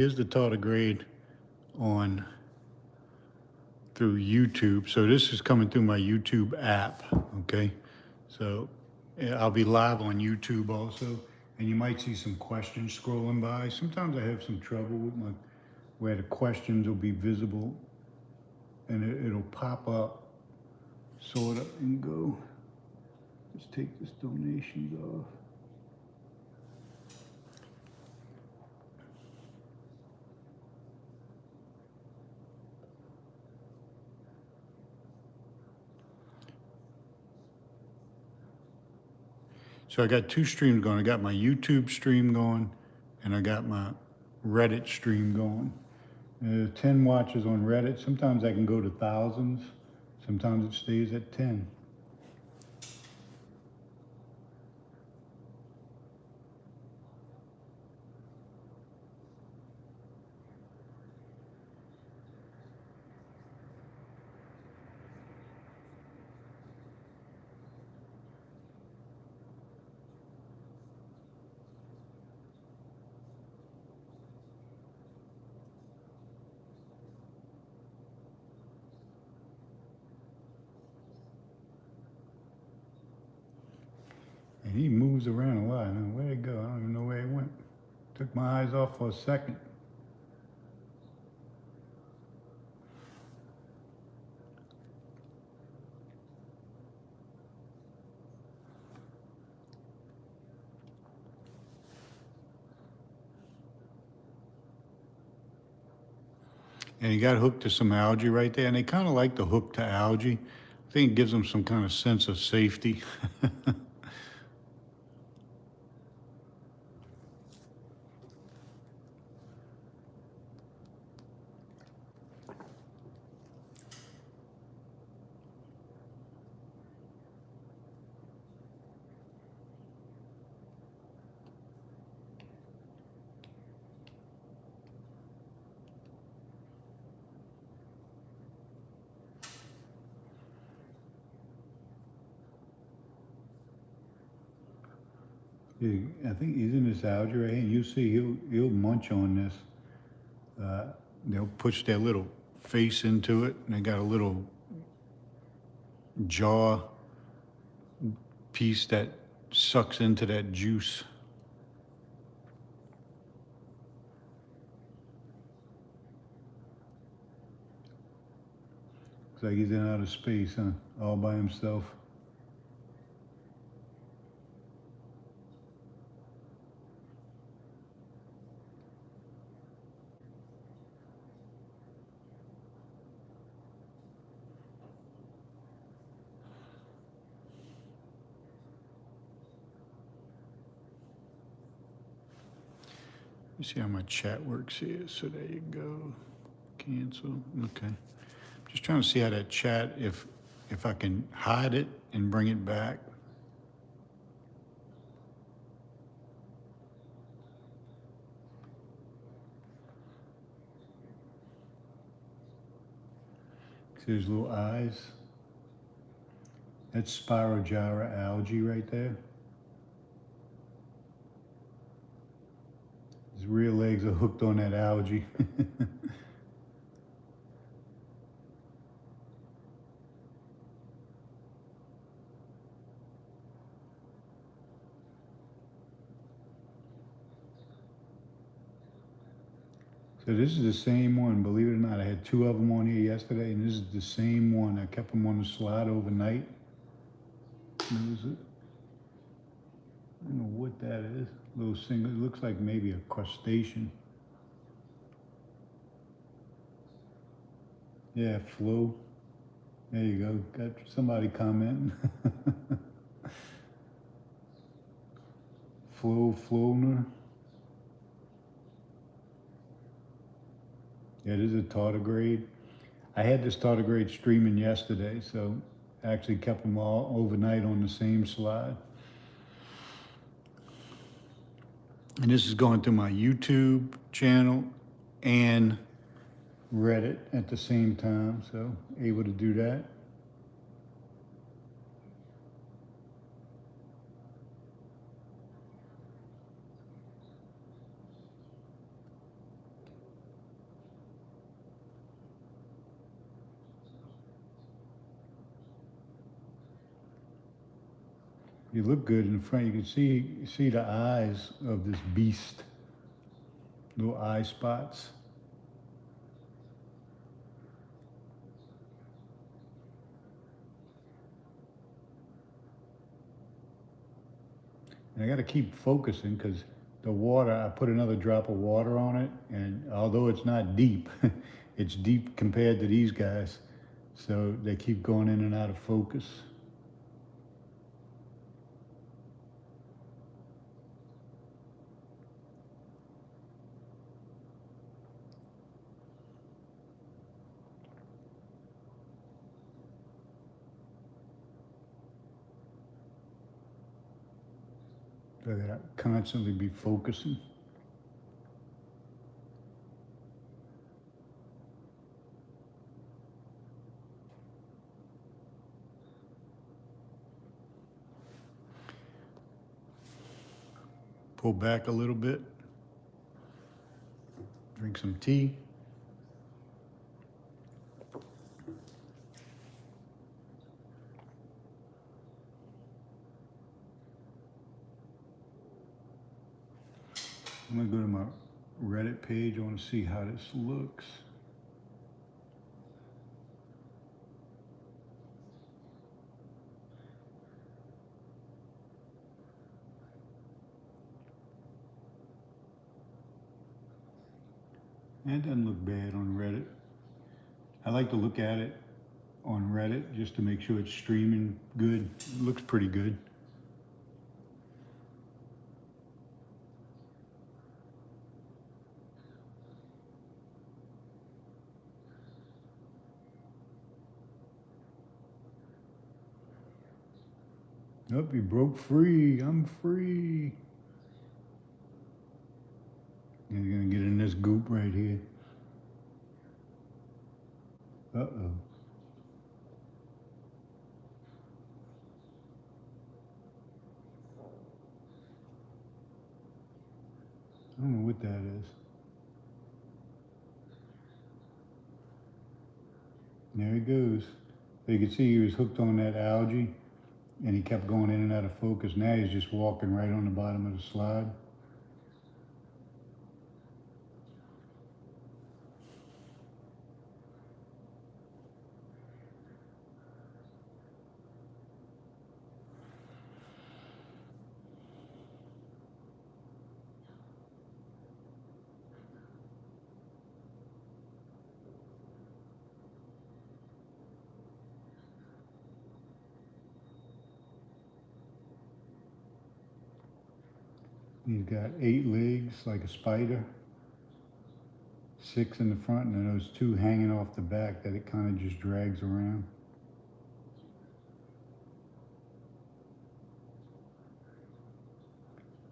Here's the tardigrade on through YouTube. So this is coming through my YouTube app, okay? So I'll be live on YouTube also, and you might see some questions scrolling by. Sometimes I have some trouble with where the questions will be visible and it'll pop up sort of and go. Let's take this donations off. So I got two streams going. I got my YouTube stream going, and I got my Reddit stream going. 10 watches on Reddit. Sometimes I can go to thousands. Sometimes it stays at 10. And he moves around a lot. I don't know where'd it go? I don't even know where it went. Took my eyes off for a second. And he got hooked to some algae right there. And they kind of like the hook to algae. I think it gives them some kind of sense of safety. I think he's in this algae right here. You see, he'll munch on this. They'll push their little face into it, and they got a little jaw piece that sucks into that juice. Looks like he's in outer space, huh? All by himself. You see how my chat works here. So there you go. Cancel. Okay. Just trying to see how that chat, if I can hide it and bring it back. See his little eyes? That's Spirogyra algae right there. His rear legs are hooked on that algae. So this is the same one, believe it or not. I had two of them on here yesterday, and this is the same one. I kept them on the slide overnight. What is it? I don't know what that is. Little single, it looks like maybe a crustacean. Yeah, Flo. There you go. Got somebody commenting. Floner. Yeah, this is a tardigrade. I had this tardigrade streaming yesterday, so I actually kept them all overnight on the same slide. And this is going through my YouTube channel and Reddit at the same time, so able to do that. You look good in the front. You can see the eyes of this beast. Little eye spots. And I got to keep focusing because the water, I put another drop of water on it, and although it's not deep, it's deep compared to these guys. So they keep going in and out of focus. So I gotta constantly be focusing. Pull back a little bit. Drink some tea. I'm gonna go to my Reddit page. I want to see how this looks. And it doesn't look bad on Reddit. I like to look at it on Reddit just to make sure it's streaming good. It looks pretty good. Nope, he broke free. I'm free. And you're gonna get in this goop right here. Uh-oh. I don't know what that is. There he goes. So you can see he was hooked on that algae and he kept going in and out of focus. Now he's just walking right on the bottom of the slide. He's got 8 legs like a spider, 6 in the front, and then those 2 hanging off the back that it kind of just drags around.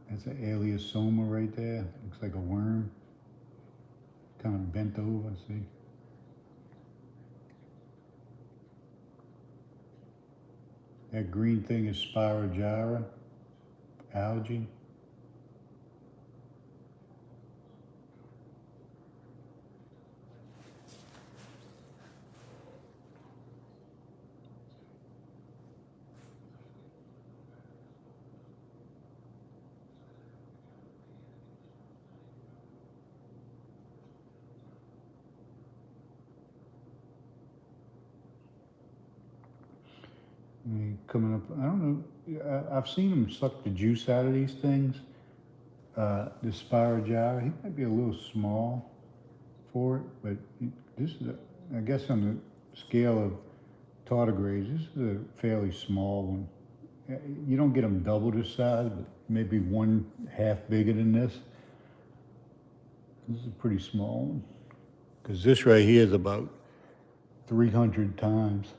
That's an Aliosoma right there. Looks like a worm. Kind of bent over, see? That green thing is Spirogyra, algae. Coming up, I don't know, I've seen him suck the juice out of these things. The Spirogyra, he might be a little small for it, but this is, I guess on the scale of tardigrades, this is a fairly small one. You don't get them double this size, but maybe 1/2 bigger than this. This is a pretty small one. Because this right here is about 300 times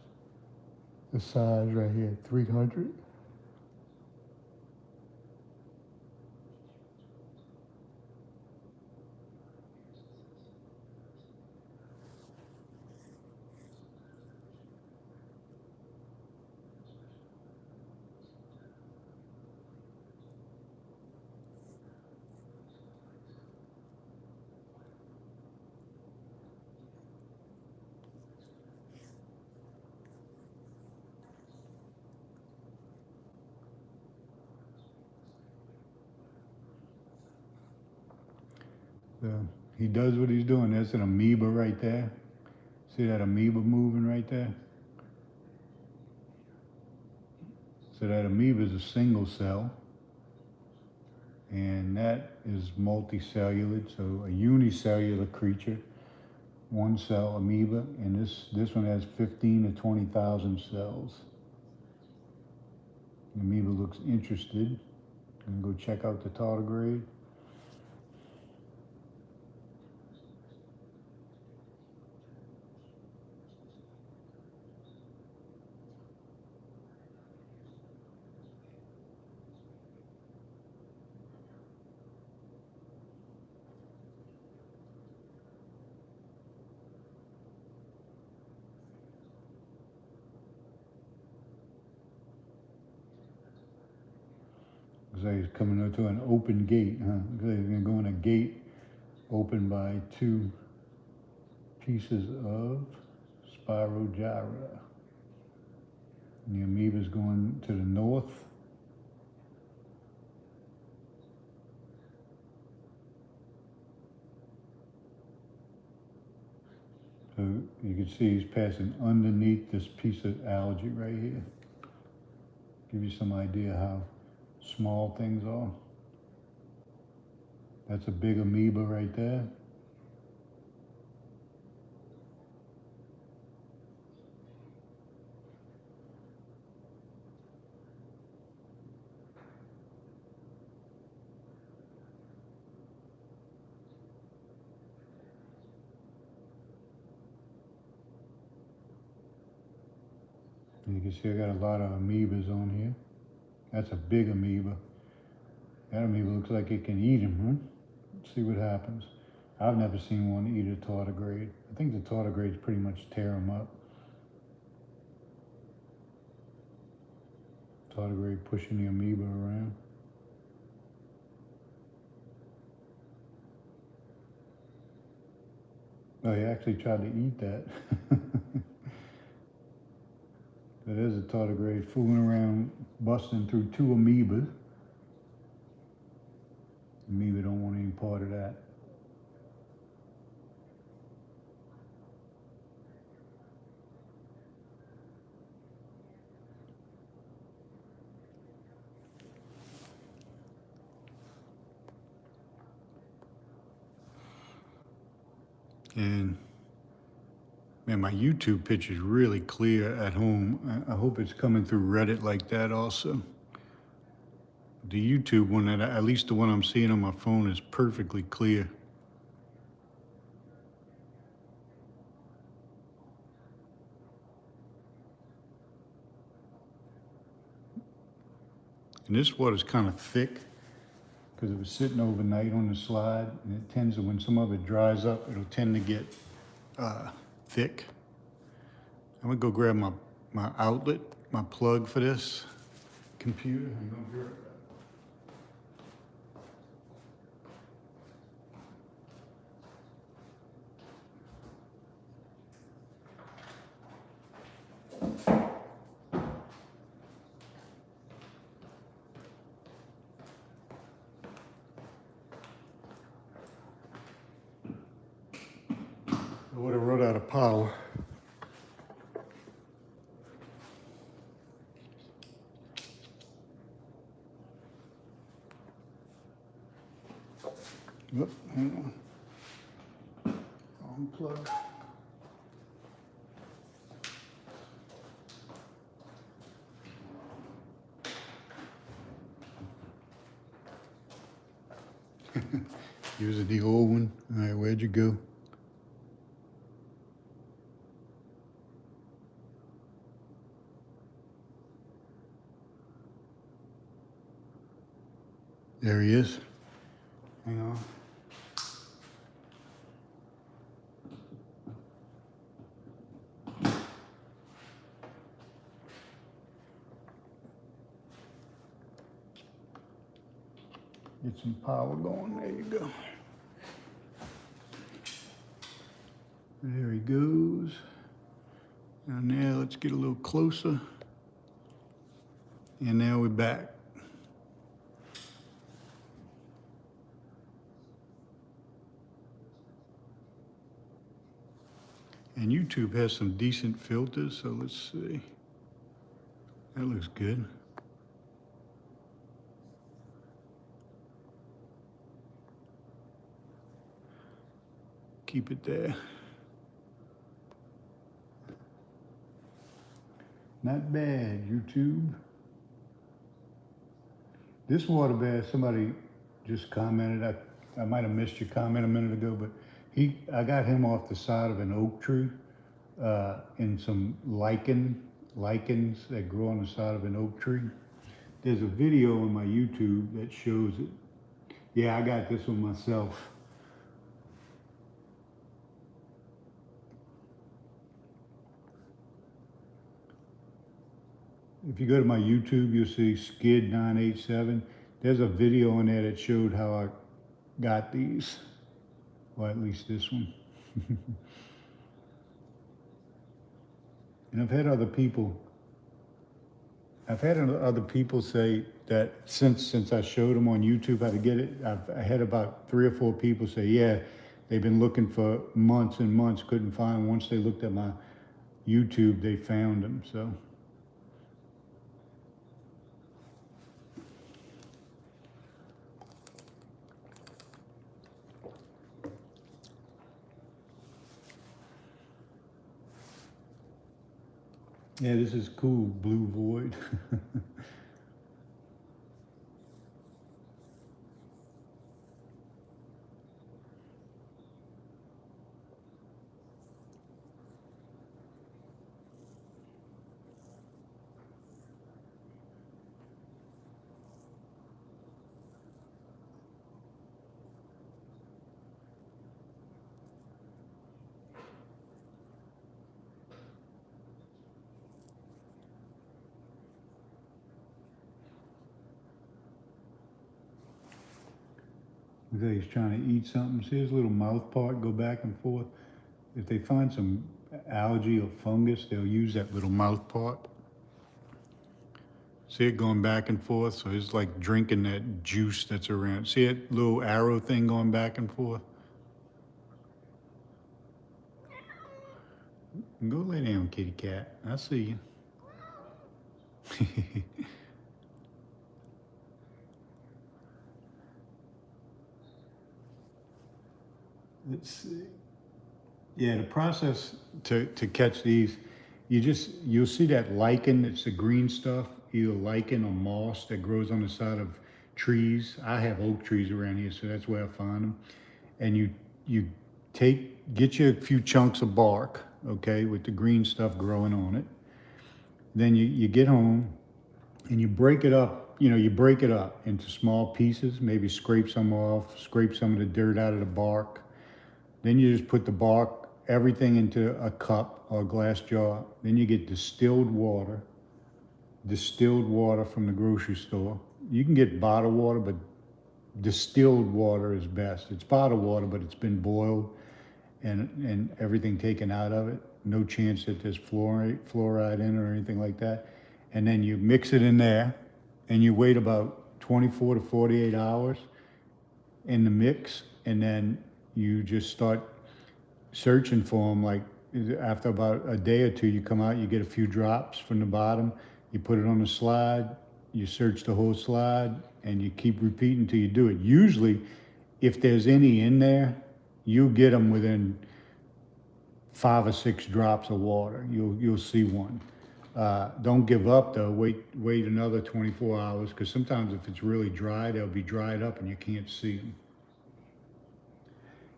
the size right here, 300. he does what he's doing. There's an amoeba right there. See that amoeba moving right there? So that amoeba is a single cell, and that is multicellular, so a unicellular creature, one cell amoeba, and this one has 15 to 20,000 cells. The amoeba looks interested. I'm gonna go check out the tardigrade. Looks like he's coming up to an open gate, huh? Looks like he's gonna go in a gate opened by two pieces of Spirogyra. And the amoeba's going to the north. So you can see he's passing underneath this piece of algae right here. Give you some idea how small things are. That's a big amoeba right there. And you can see I got a lot of amoebas on here. That's a big amoeba. That amoeba looks like it can eat him, huh? Let's see what happens. I've never seen one eat a tardigrade. I think the tardigrades pretty much tear them up. Tardigrade pushing the amoeba around. Oh, he actually tried to eat that. So there's a tardigrade fooling around, busting through two amoebas. Amoeba don't want any part of that. And man, my YouTube picture is really clear at home. I hope it's coming through Reddit like that also. The YouTube one, at least the one I'm seeing on my phone, is perfectly clear. And this water's kind of thick because it was sitting overnight on the slide, and it tends to, when some of it dries up, it'll tend to get thick. I'm gonna go grab my outlet, my plug for this computer. I'm gonna be right back. I would have run out of power. Oop, hang on. Unplug. Using the old one. All right, where'd you go? There he is. Hang on. Get some power going. There you go. There he goes. And now let's get a little closer. And now we're back. And YouTube has some decent filters, so let's see. That looks good. Keep it there. Not bad, YouTube. This water bath, somebody just commented, I might have missed your comment a minute ago, but I got him off the side of an oak tree in some lichens that grow on the side of an oak tree. There's a video on my YouTube that shows it. Yeah, I got this one myself. If you go to my YouTube, you'll see Skid 987. There's a video on there that showed how I got these. Well, at least this one. And I've had other people say that since I showed them on YouTube how to get it, I had about 3 or 4 people say, yeah, they've been looking for months and months, couldn't find them. Once they looked at my YouTube, they found them, so. Yeah, this is cool, Blue Void. He's trying to eat something. See his little mouth part go back and forth? If they find some algae or fungus, they'll use that little mouth part. See it going back and forth? So it's like drinking that juice that's around. See that little arrow thing going back and forth? Go lay down, kitty cat. I see you. Let's see. Yeah, the process to catch these, you'll see that lichen, it's the green stuff, either lichen or moss that grows on the side of trees. I have oak trees around here, so that's where I find them. And you get you a few chunks of bark, okay, with the green stuff growing on it. Then you get home and you break it up, you break it up into small pieces, maybe scrape some off, scrape some of the dirt out of the bark. Then you just put the bark, everything into a cup or a glass jar. Then you get distilled water from the grocery store. You can get bottled water, but distilled water is best. It's bottled water, but it's been boiled and everything taken out of it. No chance that there's fluoride in it or anything like that. And then you mix it in there and you wait about 24 to 48 hours in the mix, and then you just start searching for them. Like after about a day or two, you come out, you get a few drops from the bottom, you put it on the slide, you search the whole slide, and you keep repeating until you do it. Usually, if there's any in there, you'll get them within 5 or 6 drops of water. You'll see one. Don't give up though. Wait another 24 hours, because sometimes if it's really dry, they'll be dried up and you can't see them.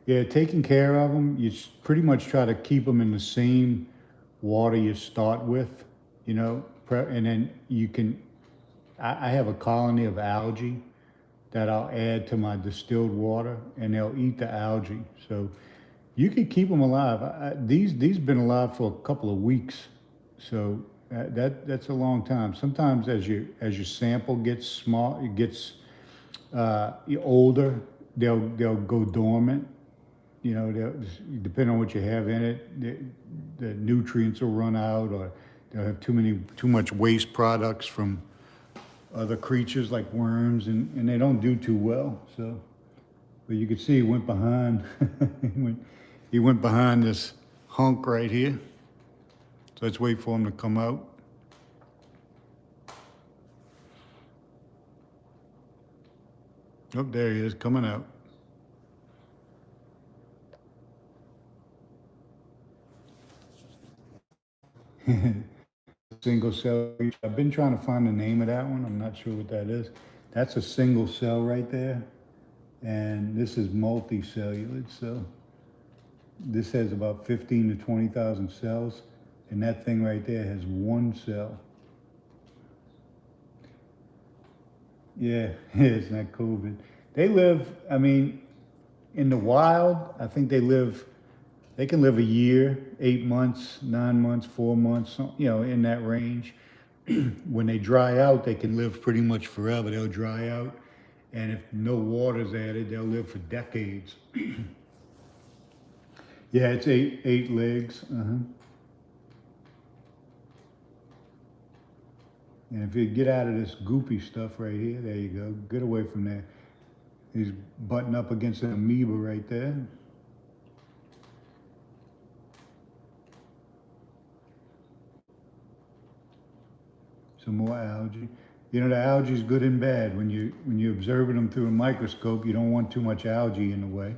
Yeah, taking care of them, you pretty much try to keep them in the same water you start with, and then you can, I have a colony of algae that I'll add to my distilled water, and they'll eat the algae. So you can keep them alive. These been alive for a couple of weeks, so that's a long time. Sometimes as your sample gets small, it gets older, they'll go dormant. Depending on what you have in it, the nutrients will run out, or they'll have too much waste products from other creatures like worms, and they don't do too well. So, but you can see he went behind. he went behind this hunk right here. So let's wait for him to come out. Oh, there he is, coming out. Single cell. I've been trying to find the name of that one. I'm not sure what that is. That's a single cell right there. And this is multicellular. So this has about 15 to 20,000 cells. And that thing right there has one cell. Yeah, it's not COVID. They live, I mean, in the wild, I think they can live a year, 8 months, 9 months, 4 months, in that range. When they dry out, they can live pretty much forever. They'll dry out. And if no water's added, they'll live for decades. Yeah, it's eight legs. And if you get out of this goopy stuff right here, there you go. Get away from there. He's butting up against an amoeba right there. Some more algae. The algae is good and bad. When you're observing them through a microscope, you don't want too much algae in the way,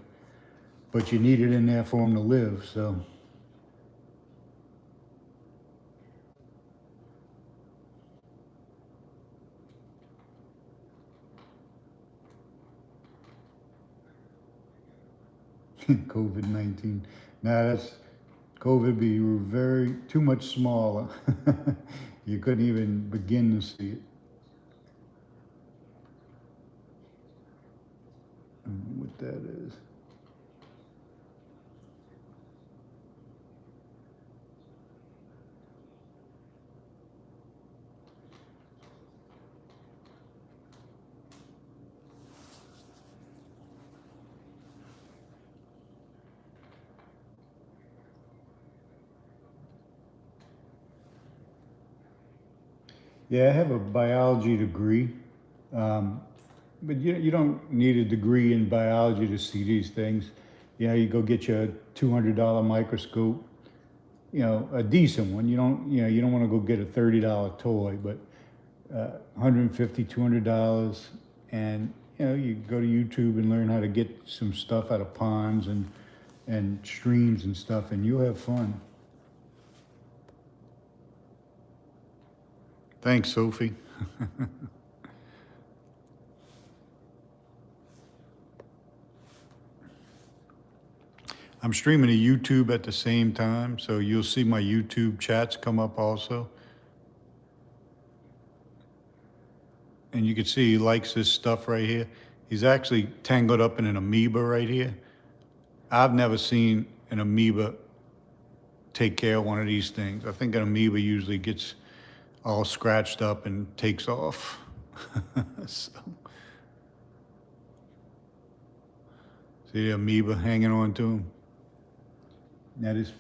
but you need it in there for them to live. So. COVID-19. Now that's COVID be very too much smaller. You couldn't even begin to see it. What that is. Yeah, I have a biology degree, but you don't need a degree in biology to see these things. You go get your $200 microscope, a decent one. You don't want to go get a $30 toy, but 150, $200, and you go to YouTube and learn how to get some stuff out of ponds and streams and stuff, and you'll have fun. Thanks, Sophie. I'm streaming to YouTube at the same time, so you'll see my YouTube chats come up also. And you can see he likes this stuff right here. He's actually tangled up in an amoeba right here. I've never seen an amoeba take care of one of these things. I think an amoeba usually gets all scratched up and takes off. So, see the amoeba hanging on to him? That is,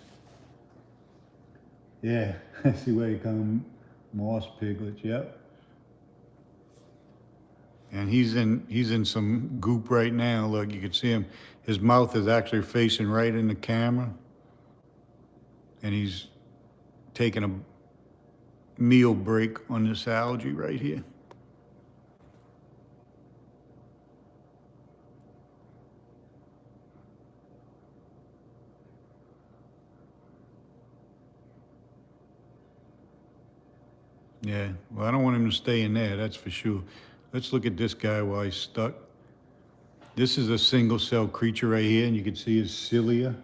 yeah, see where he come, moss piglets, yep. And he's in some goop right now. Look, you can see him. His mouth is actually facing right in the camera. And he's taking a meal break on this algae right here. Yeah, well, I don't want him to stay in there, that's for sure. Let's look at this guy while he's stuck. This is a single cell creature right here, and you can see his cilia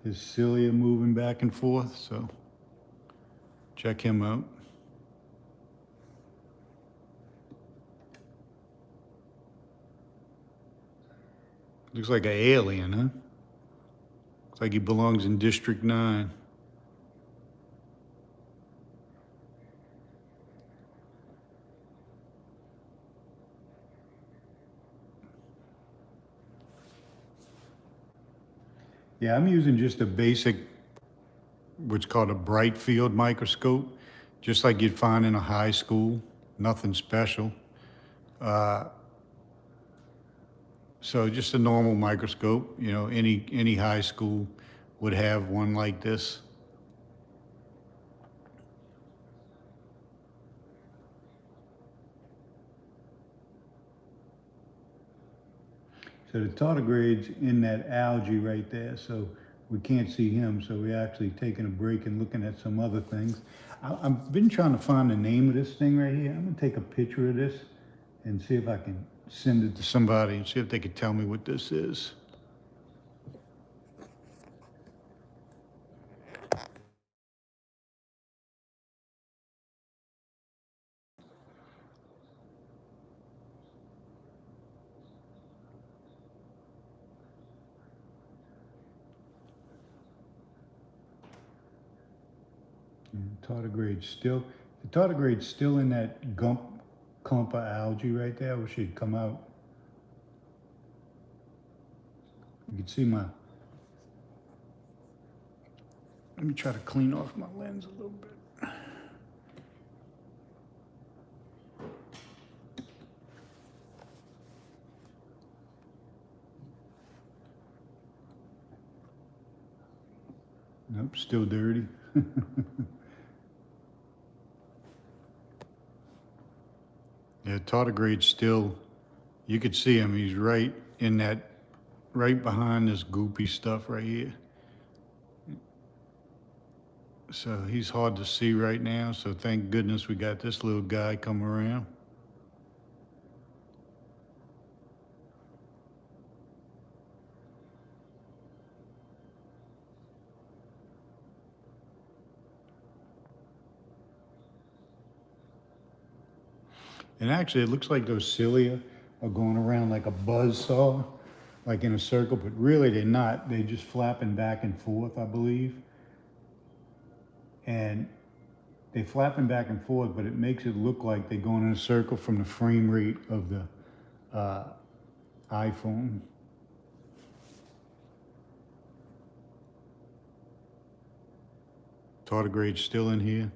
moving back and forth, so check him out. Looks like an alien, huh? Looks like he belongs in District 9. Yeah, I'm using just a basic, what's called a bright field microscope, just like you'd find in a high school, nothing special. So just a normal microscope, any high school would have one like this. So the tardigrade's in that algae right there, so we can't see him, so we're actually taking a break and looking at some other things. I've been trying to find the name of this thing right here. I'm gonna take a picture of this and see if I can send it to somebody and see if they could tell me what this is. The tardigrade's still in that clump of algae right there. I wish it'd come out. You can see my, let me try to clean off my lens a little bit. Nope, still dirty. Yeah, tardigrade's still, you could see him. He's right in that, right behind this goopy stuff right here. So he's hard to see right now. So thank goodness we got this little guy come around. And actually, it looks like those cilia are going around like a buzz saw, like in a circle, but really they're not. They're just flapping back and forth, I believe. And they're flapping back and forth, but it makes it look like they're going in a circle from the frame rate of the iPhone. Tardigrade's still in here.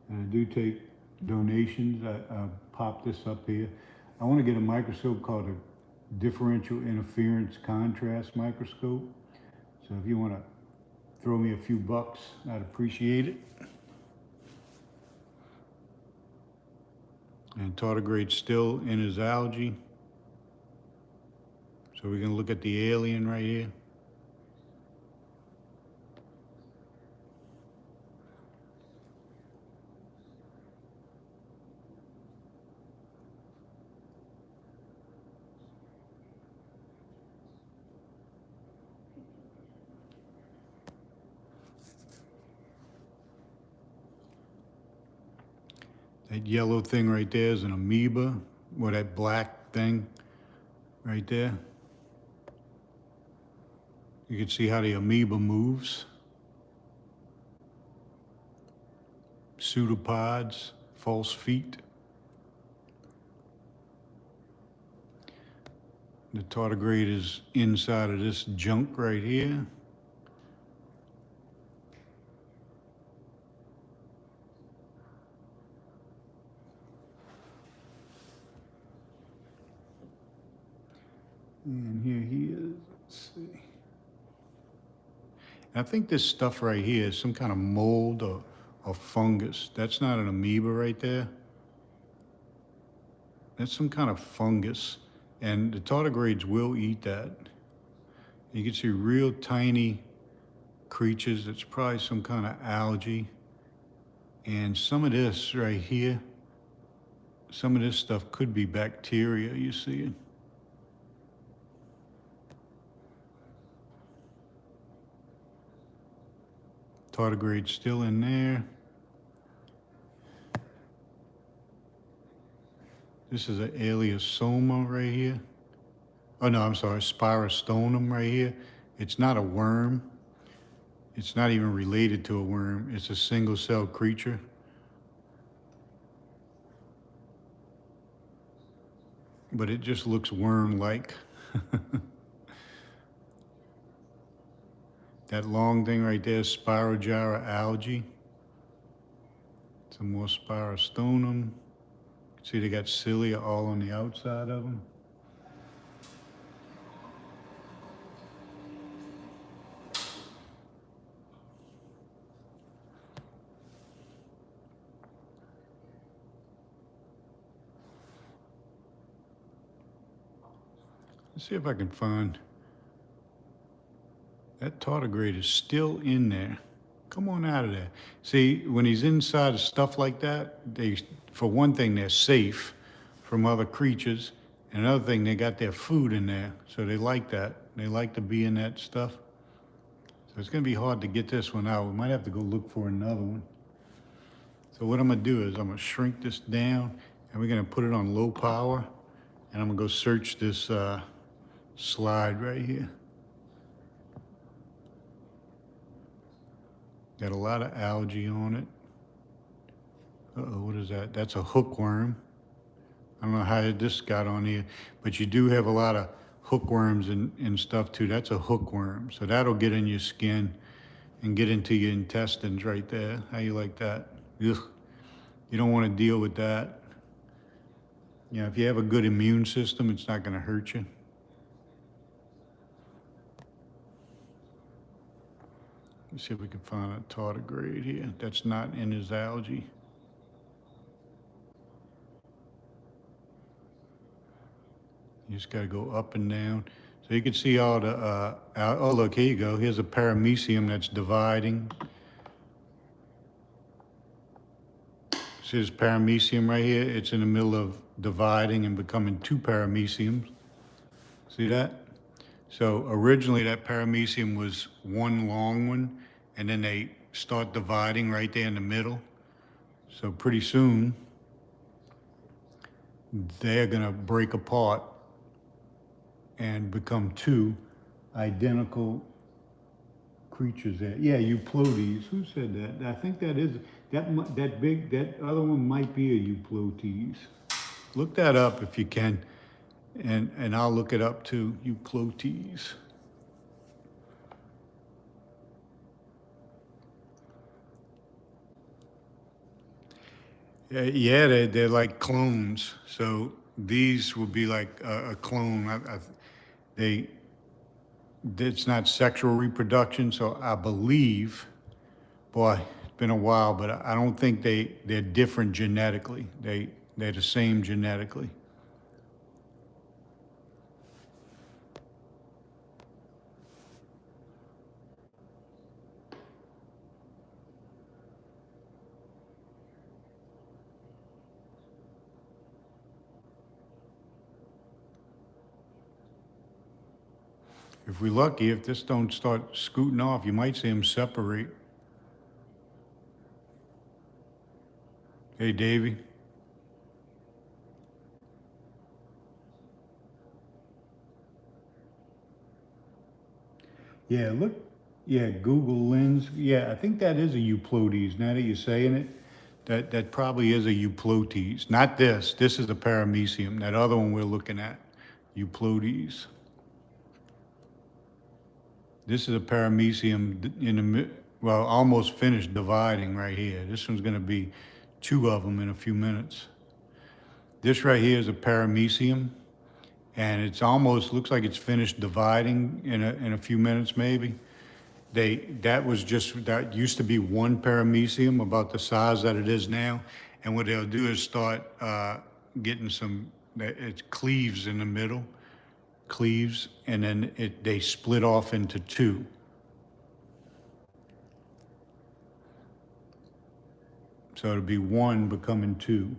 And I do take donations. I pop this up here. I want to get a microscope called a differential interference contrast microscope. So if you want to throw me a few bucks, I'd appreciate it. And tardigrade's still in his algae. So we can look at the alien right here. That yellow thing right there is an amoeba, or that black thing right there. You can see how the amoeba moves. Pseudopods, false feet. The tardigrade is inside of this junk right here. And here he is, let's see. I think this stuff right here is some kind of mold or fungus. That's not an amoeba right there. That's some kind of fungus. And the tardigrades will eat that. You can see real tiny creatures. It's probably some kind of algae. And some of this right here, some of this stuff could be bacteria, you see it? Tardigrade still in there. This is an Aleosoma right here. Oh no, I'm sorry, Spirostonum right here. It's not a worm. It's not even related to a worm. It's a single-cell creature. but it just looks worm-like. That long thing right there is Spirogyra algae. Some more Spirostonum. See, they got cilia all on the outside of them. Let's see if I can find. That tardigrade is still in there. Come on out of there. See, when he's inside of stuff like that, for one thing, they're safe from other creatures. And another thing, they got their food in there. So they like that. They like to be in that stuff. So it's going to be hard to get this one out. We might have to go look for another one. So what I'm going to do is I'm going to shrink this down and we're going to put it on low power. And I'm going to go search this slide right here. Got a lot of algae on it. Uh-oh, what is that? That's a hookworm. I don't know how this got on here, but you do have a lot of hookworms and stuff too. That's a hookworm. So that'll get in your skin and get into your intestines right there. How you like that? Ugh. You don't want to deal with that. You know, if you have a good immune system, it's not going to hurt you. Let's see if we can find a tardigrade here that's not in his algae. You just got to go up and down. So you can see all the, oh look, here you go. Here's a paramecium that's dividing. See this paramecium right here? It's in the middle of dividing and becoming two parameciums. See that? So originally that paramecium was one long one, and then they start dividing right there in the middle. So pretty soon, they're gonna break apart and become two identical creatures there. Yeah, Euplotes. Who said that? I think that is, that other one might be a Euplotes. Look that up if you can. And I'll look it up too, Euplotes. Yeah, they're like clones. So these would be like a clone. It's not sexual reproduction, so I believe, boy, it's been a while, but I don't think they're different genetically. They're the same genetically. If we're lucky, if this don't start scooting off, you might see them separate. Hey, Davey. Yeah, look. Yeah, Google Lens. Yeah, I think that is a Euplotes. Now that you're saying it, that probably is a Euplotes. Not this. This is a paramecium. That other one we're looking at, Euplotes. This is a paramecium in the well, almost finished dividing right here. This one's going to be two of them in a few minutes. This right here is a paramecium, and it's almost looks like it's finished dividing in a few minutes maybe. That used to be one paramecium about the size that it is now, and what they'll do is start getting it cleaves in the middle, cleaves, and then they split off into two. So it'll be one becoming two.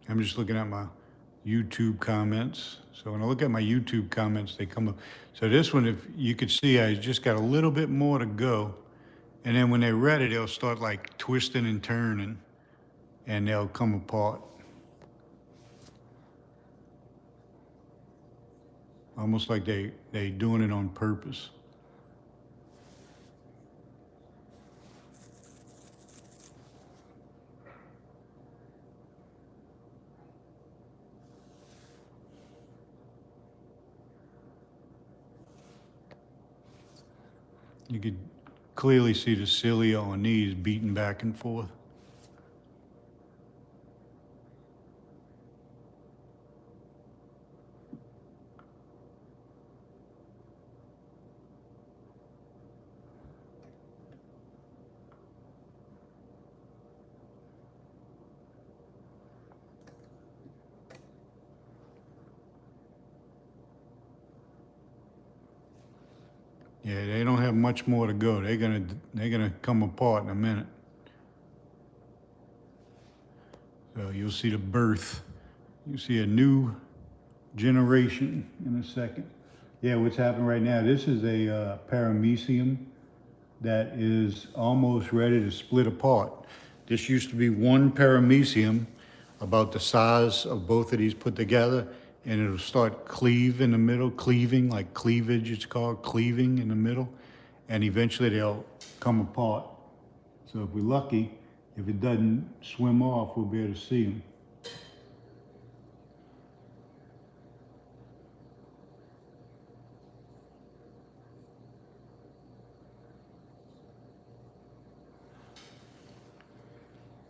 I'm just looking at my YouTube comments. So when I look at my YouTube comments, they come up. So this one, if you could see, I just got a little bit more to go. And then when they're ready, they'll start like twisting and turning and they'll come apart. Almost like they doing it on purpose. You could clearly see the cilia on these beating back and forth. Yeah, they don't have much more to go. They're gonna come apart in a minute. So you'll see the birth. You see a new generation in a second. Yeah, what's happening right now, this is a paramecium that is almost ready to split apart. This used to be one paramecium about the size of both of these put together, and it'll start cleave in the middle, cleaving, like cleavage it's called, cleaving in the middle, and eventually they'll come apart. So if we're lucky, if it doesn't swim off, we'll be able to see them.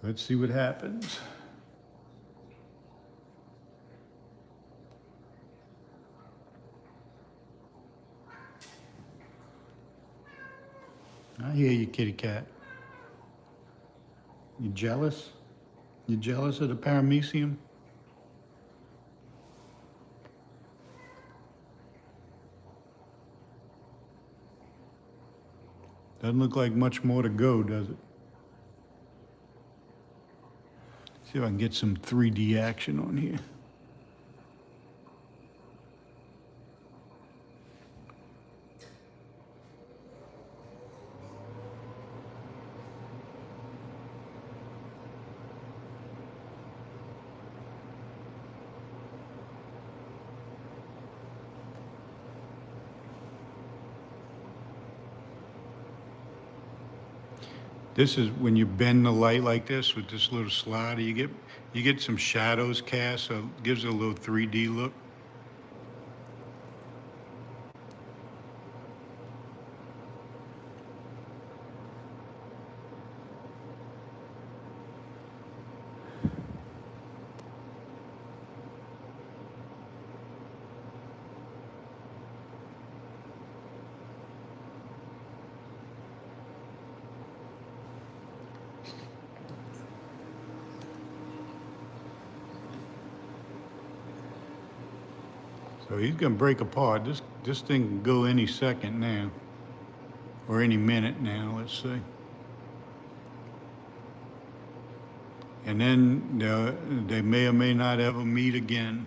Let's see what happens. I hear you, kitty cat. You jealous? You jealous of the paramecium? Doesn't look like much more to go, does it? See if I can get some 3D action on here. This is when you bend the light like this with this little slider, you get some shadows cast, so it gives it a little 3D look. So he's gonna break apart. This thing can go any second now, or any minute now, let's say. And then they may or may not ever meet again.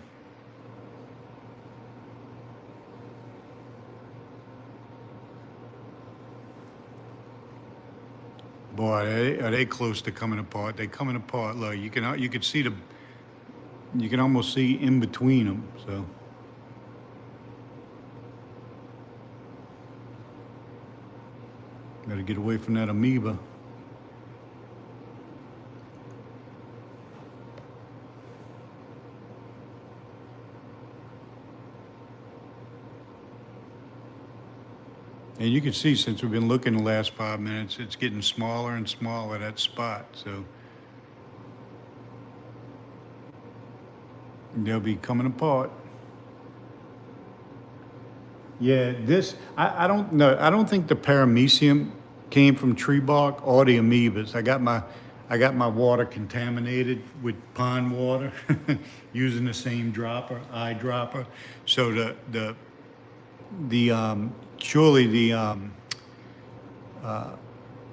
Boy, are they close to coming apart? They're coming apart. Look, you can see you can almost see in between them. So. Gotta get away from that amoeba. And you can see, since we've been looking the last 5 minutes, it's getting smaller and smaller, that spot. So they'll be coming apart. Yeah, I don't know. I don't think the paramecium came from tree bark or the amoebas. I got my water contaminated with pond water using the same dropper, eyedropper. So surely the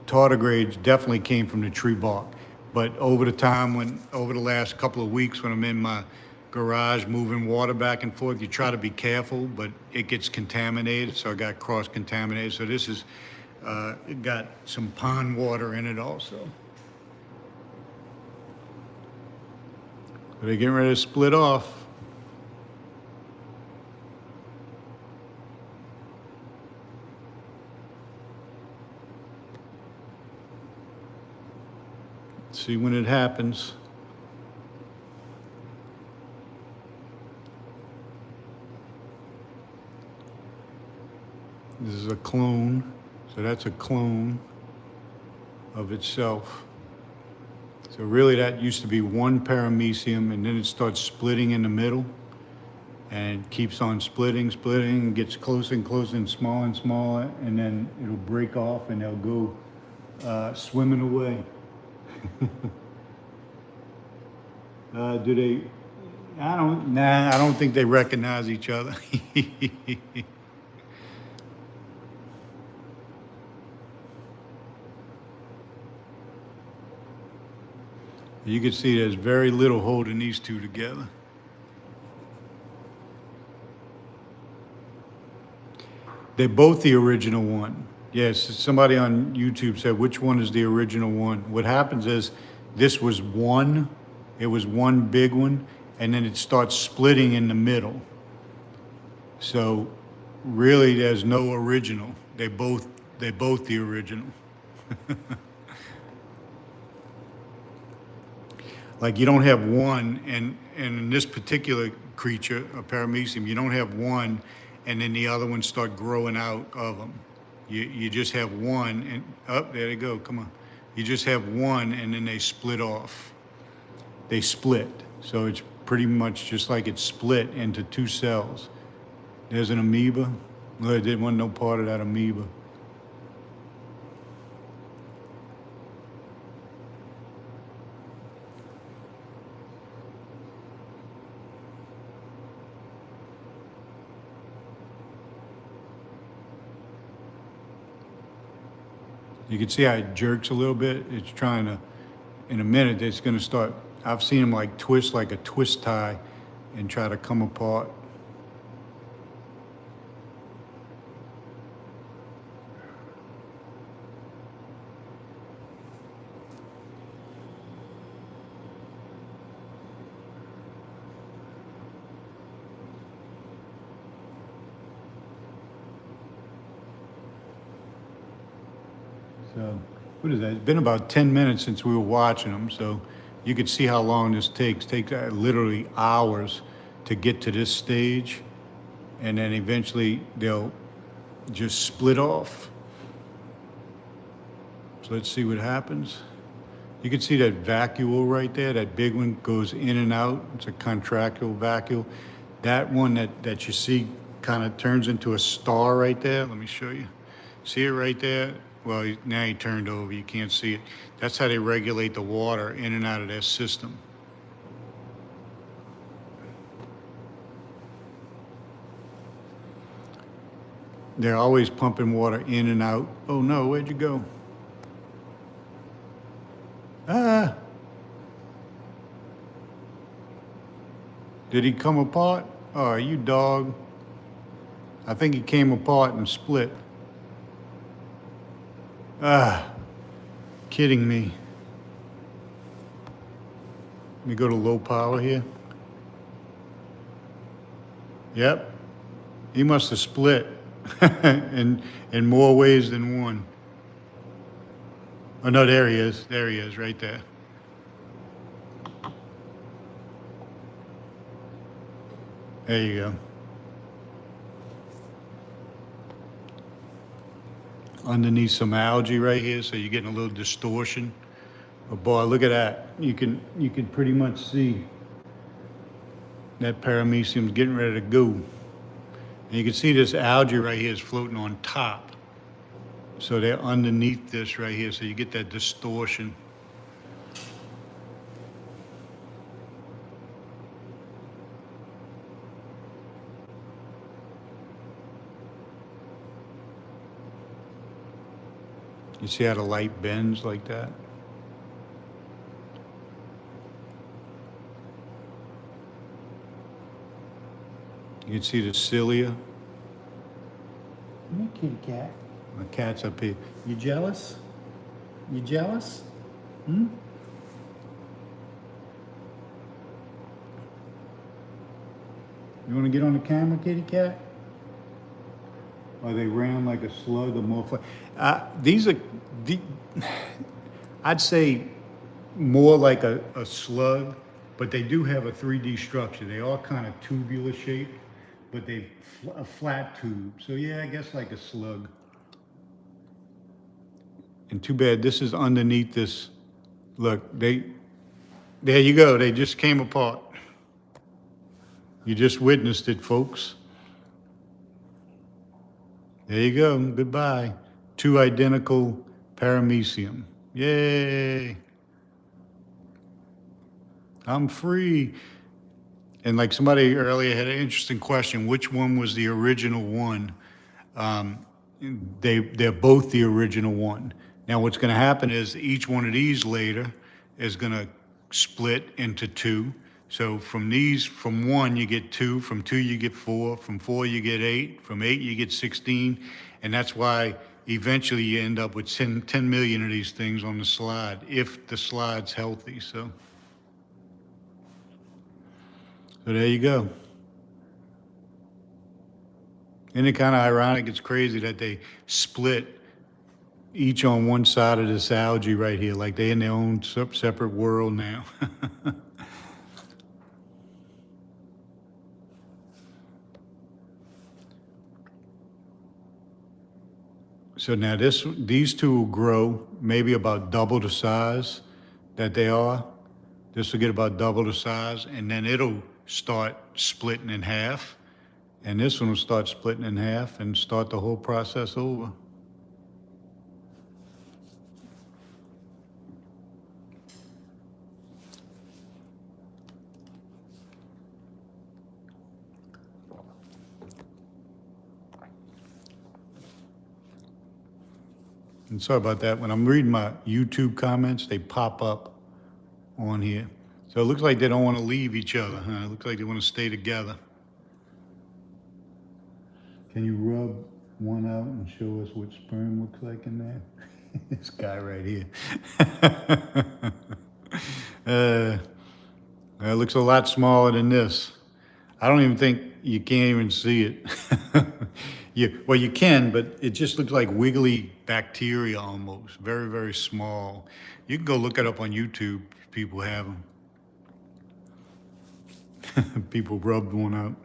tardigrades definitely came from the tree bark. But over the last couple of weeks when I'm in my garage moving water back and forth, you try to be careful, but it gets contaminated, so I got cross-contaminated. So this is, it got some pond water in it also. They're getting ready to split off. See when it happens. This is a clone, So that's a clone of itself. So really that used to be one paramecium, and then it starts splitting in the middle, and it keeps on splitting, gets closer and closer and smaller, and then it'll break off and they'll go swimming away. Do they? I don't think they recognize each other. You can see there's very little holding these two together. They're both the original one. Yes, somebody on YouTube said, which one is the original one? What happens is this was one, it was one big one, and then it starts splitting in the middle. So really there's no original. They're both the original. Like you don't have one, and in this particular creature, a paramecium, you don't have one and then the other ones start growing out of them. You just have one, and there they go, come on. You just have one and then they split off. They split. So it's pretty much just like it's split into two cells. There's an amoeba. Well, I didn't want no part of that amoeba. You can see how it jerks a little bit. It's trying to, in a minute, it's going to start. I've seen them like twist like a twist tie and try to come apart. So, what is that? It's been about 10 minutes since we were watching them, so you can see how long this takes. It takes literally hours to get to this stage, and then eventually they'll just split off. So let's see what happens. You can see that vacuole right there, that big one goes in and out. It's a contractile vacuole. That one that you see kind of turns into a star right there. Let me show you. See it right there? Well, now he turned over, you can't see it. That's how they regulate the water in and out of their system. They're always pumping water in and out. Oh no, where'd you go? Ah! Did he come apart? Oh, you dog. I think he came apart and split. Ah, kidding me. Let me go to low power here. Yep, he must have split in more ways than one. Oh no, there he is, right there. There you go. Underneath some algae right here, so you're getting a little distortion. But boy, look at that. You can pretty much see that paramecium's getting ready to go. And you can see this algae right here is floating on top. So they're underneath this right here, so you get that distortion. You see how the light bends like that? You can see the cilia. Hey, kitty cat. My cat's up here. You jealous? You jealous? Hmm? You want to get on the camera, kitty cat? Are they round like a slug or more? These are, I'd say more like a slug, but they do have a 3D structure. They are kind of tubular shaped, but they a flat tube. So yeah, I guess like a slug. And too bad this is underneath this. Look, there you go. They just came apart. You just witnessed it, folks. There you go. Goodbye. Two identical paramecium. Yay. I'm free. And like somebody earlier had an interesting question, which one was the original one? They're both the original one. Now what's going to happen is each one of these later is going to split into two. So from one you get two, from two you get four, from four you get eight, from eight you get 16, and that's why eventually you end up with 10 million of these things on the slide, if the slide's healthy. So there you go. Isn't it kind of ironic? It's crazy that they split each on one side of this algae right here, like they in their own separate world now. So now these two will grow maybe about double the size that they are. This will get about double the size, and then it'll start splitting in half. And this one will start splitting in half and start the whole process over. And sorry about that. When I'm reading my YouTube comments, they pop up on here. So it looks like they don't want to leave each other, huh? It looks like they want to stay together. Can you rub one out and show us what sperm looks like in there? This guy right here. It looks a lot smaller than this. I don't even think you can't even see it. Well, you can, but it just looks like wiggly bacteria almost. Very, very small. You can go look it up on YouTube. People have them. People rubbed one out.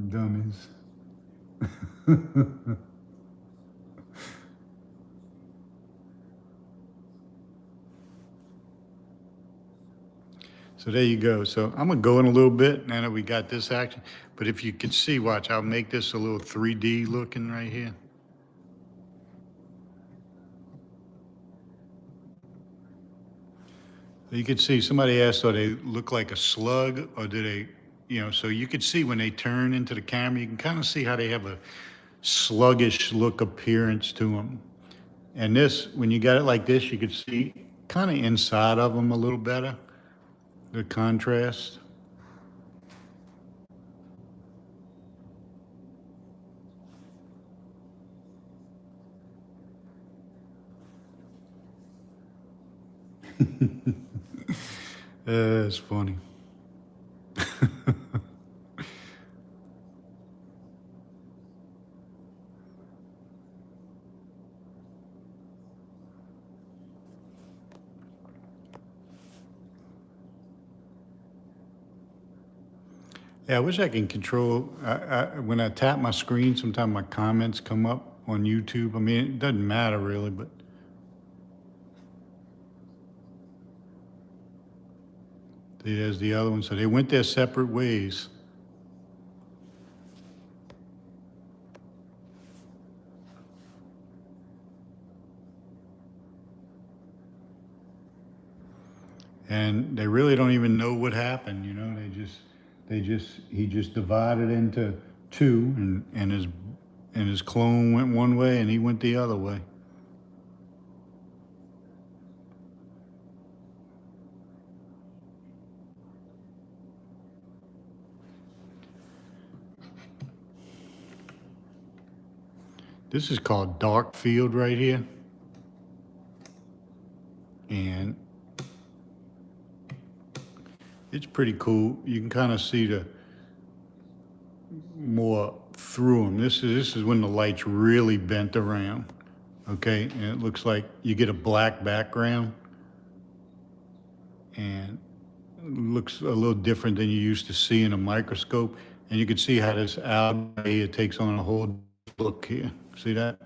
Dummies. So there you go. So I'm gonna go in a little bit now that we got this action. But if you can see, watch, I'll make this a little 3D looking right here. You could see, somebody asked, do they look like a slug or do they, so you could see when they turn into the camera, you can kind of see how they have a sluggish look appearance to them. And this, when you got it like this, you could see kind of inside of them a little better, the contrast. It's funny. Yeah, I wish I can control, when I tap my screen, sometimes my comments come up on YouTube. I mean, it doesn't matter really, but there's the other one. So they went their separate ways. And they really don't even know what happened, he just divided into two, and his clone went one way and he went the other way. This is called dark field right here. And it's pretty cool. You can kind of see the more through them. This is when the light's really bent around. Okay, and it looks like you get a black background. And looks a little different than you used to see in a microscope. And you can see how this algae here takes on a whole look here. See that?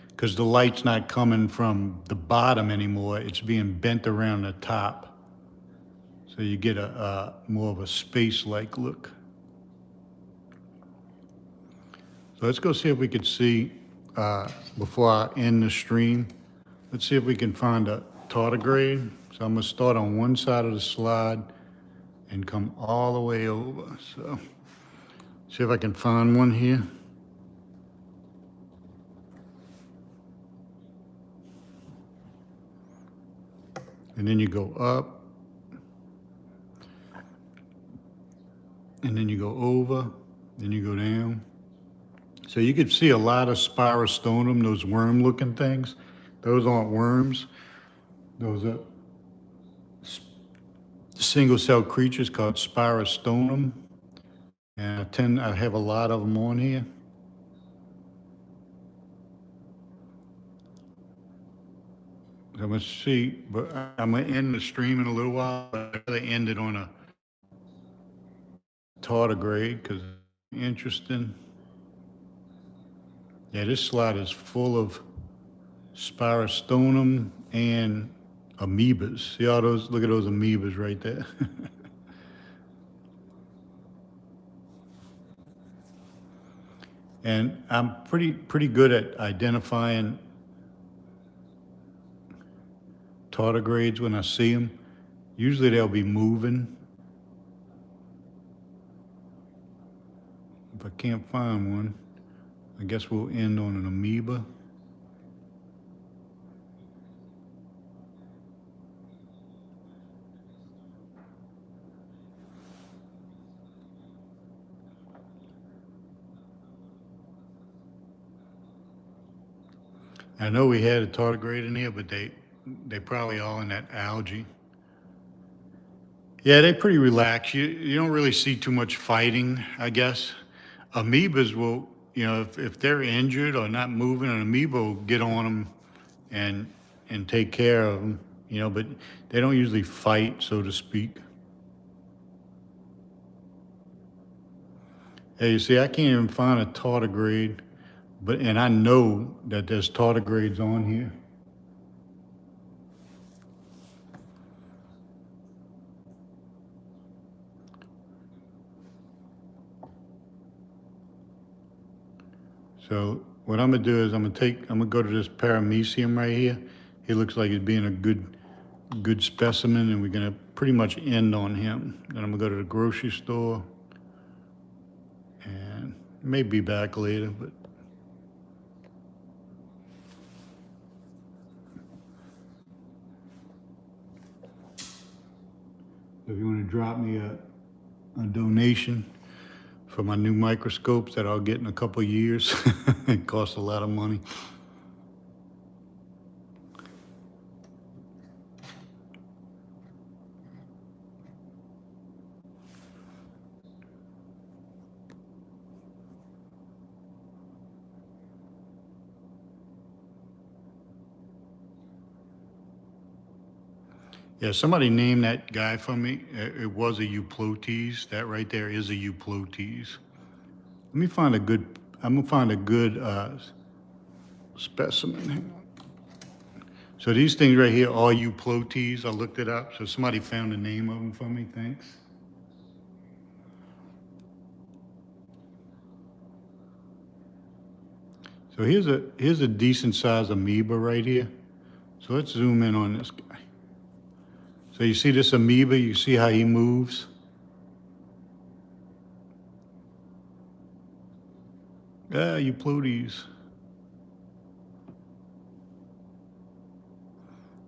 Because the light's not coming from the bottom anymore. It's being bent around the top. So you get a more of a space-like look. So let's go see if we could see, before I end the stream, let's see if we can find a tardigrade. So I'm gonna start on one side of the slide and come all the way over. So see if I can find one here. And then you go up. And then you go over, then you go down. So you could see a lot of spirostonum, those worm-looking things. Those aren't worms. Those are single-cell creatures called spirostonum. And I have a lot of them on here. I'm gonna see, but I'm gonna end the stream in a little while. I really end it on a tardigrade because it's interesting. Yeah, this slide is full of spirostonum and amoebas. See all those? Look at those amoebas right there. And I'm pretty good at identifying tardigrades when I see them. Usually they'll be moving. If I can't find one, I guess we'll end on an amoeba. I know we had a tardigrade in here, but they probably all in that algae. Yeah, they're pretty relaxed. You don't really see too much fighting, I guess. Amoebas will, if they're injured or not moving, an amoeba will get on them and take care of them, but they don't usually fight, so to speak. Hey, you see, I can't even find a tardigrade, and I know that there's tardigrades on here. So what I'm gonna do is I'm gonna go to this paramecium right here. He looks like he's being a good specimen, and we're gonna pretty much end on him. Then I'm gonna go to the grocery store and may be back later, but if you want to drop me a donation for my new microscopes that I'll get in a couple of years, it costs a lot of money. Yeah, somebody named that guy for me. It was a euplotes. That right there is a euplotes. Let me find a good. I'm gonna find a good specimen. Hang on. So these things right here are euplotes. I looked it up. So somebody found the name of them for me. Thanks. So here's a decent size amoeba right here. So let's zoom in on this guy. So you see this amoeba, you see how he moves? Yeah, euplotes.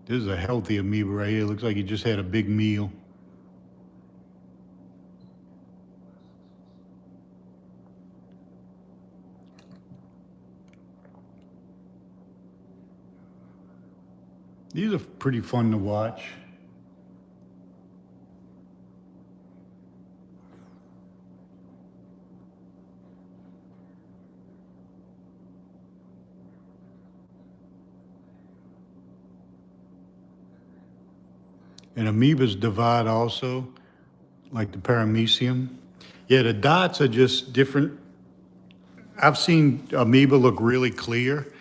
This is a healthy amoeba right here. Looks like he just had a big meal. These are pretty fun to watch. And amoebas divide also, like the paramecium. Yeah, the dots are just different. I've seen amoeba look really clear,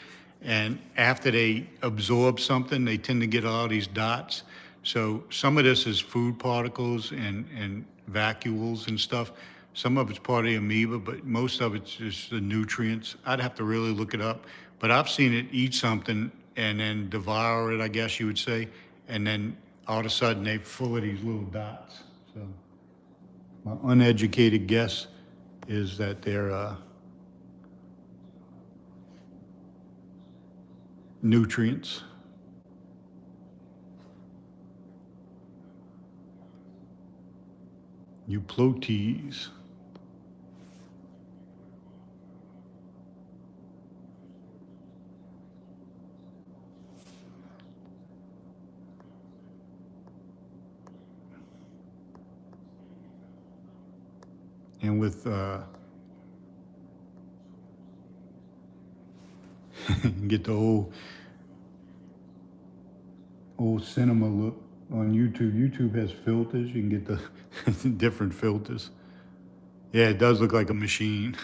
and after they absorb something, they tend to get all these dots. So some of this is food particles and vacuoles and stuff. Some of it's part of the amoeba, but most of it's just the nutrients. I'd have to really look it up. But I've seen it eat something and then devour it, I guess you would say, and then all of a sudden they're full of these little dots. So my uneducated guess is that they're nutrients. Euplotes. And with get the old cinema look on YouTube. YouTube has filters. You can get the different filters. Yeah, it does look like a machine.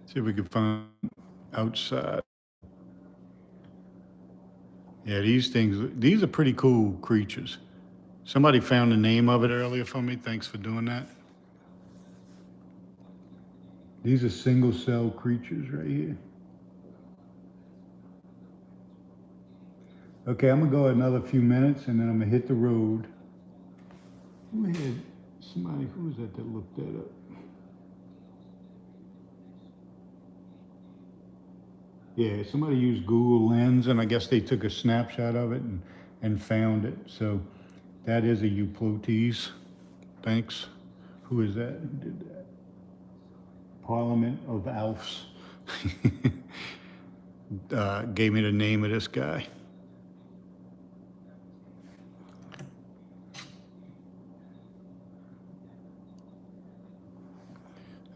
See if we can find outside. Yeah, these are pretty cool creatures. Somebody found the name of it earlier for me. Thanks for doing that. These are single cell creatures right here. Okay, I'm gonna go another few minutes and then I'm gonna hit the road. Who had somebody, who was that looked that up? Yeah, somebody used Google Lens and I guess they took a snapshot of it and found it. So that is a Euplotes. Thanks. Who is that? Who did that? Parliament of Alfs. Gave me the name of this guy.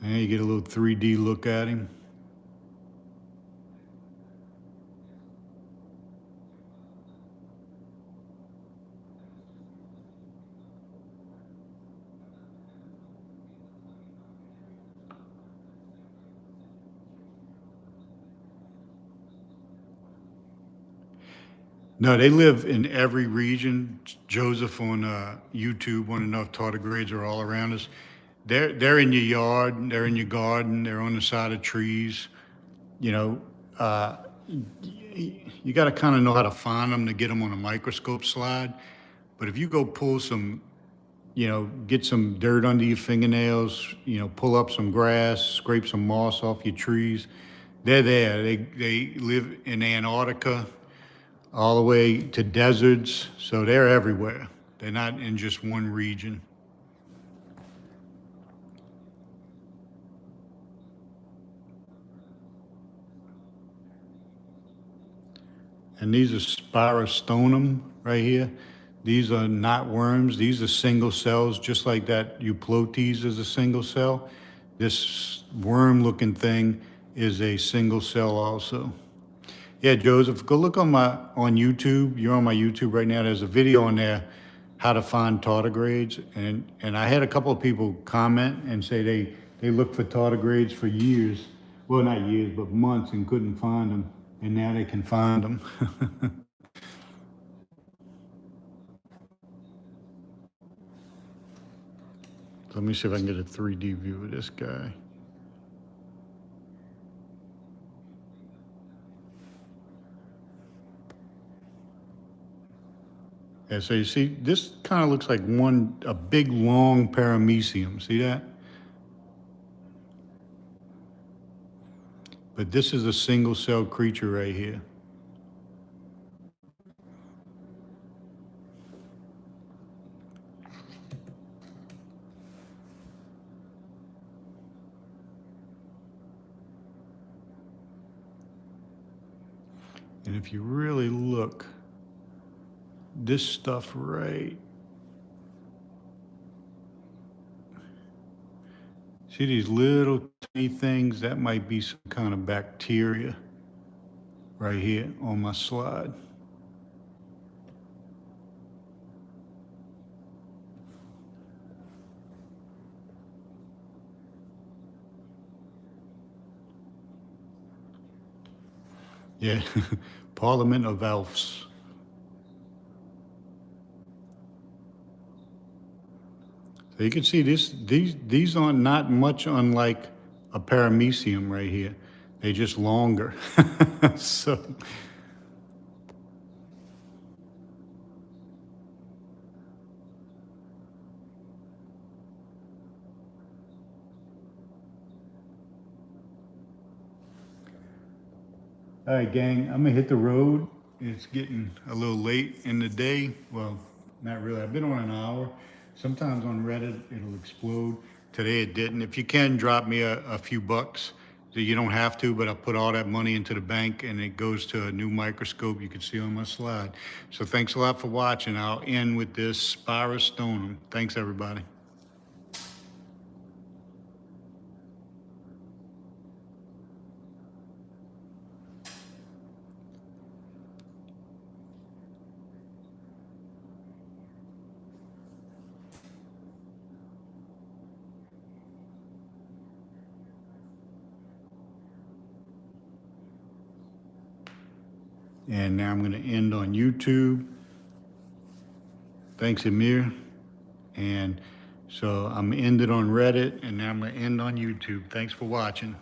And you get a little 3D look at him. No, they live in every region. Joseph on YouTube wanted to know if tardigrades are all around us. They're in your yard, they're in your garden, they're on the side of trees. You know, uh, you got to kind of know how to find them to get them on a microscope slide. But if you go pull some, get some dirt under your fingernails, pull up some grass, scrape some moss off your trees, they're there. They live in Antarctica, all the way to deserts, so they're everywhere. They're not in just one region. And these are spirostonum right here. These are not worms. These are single cells, just like that Euplotes is a single cell. This worm-looking thing is a single cell also. Yeah, Joseph, go look on YouTube. You're on my YouTube right now. There's a video on there, how to find tardigrades, and I had a couple of people comment and say they looked for tardigrades for years, well not years but months, and couldn't find them, and now they can find them. Let me see if I can get a 3D view of this guy. Yeah, so you see, this kind of looks like a big long paramecium. See that? But this is a single cell creature right here. And if you really look, this stuff right, See these little tiny things? That might be some kind of bacteria right here on my slide. Yeah, Parliament of Elves. So you can see these aren't not much unlike a paramecium right here. They're just longer. So, all right, gang, I'm gonna hit the road. It's getting a little late in the day. Well, not really. I've been on an hour. Sometimes on Reddit, it'll explode. Today it didn't. If you can, drop me a few bucks. You don't have to, but I put all that money into the bank and it goes to a new microscope you can see on my slide. So thanks a lot for watching. I'll end with this Spirostonum. Thanks, everybody. And now I'm going to end on YouTube. Thanks, Amir. And so I'm ended on Reddit, and now I'm going to end on YouTube. Thanks for watching.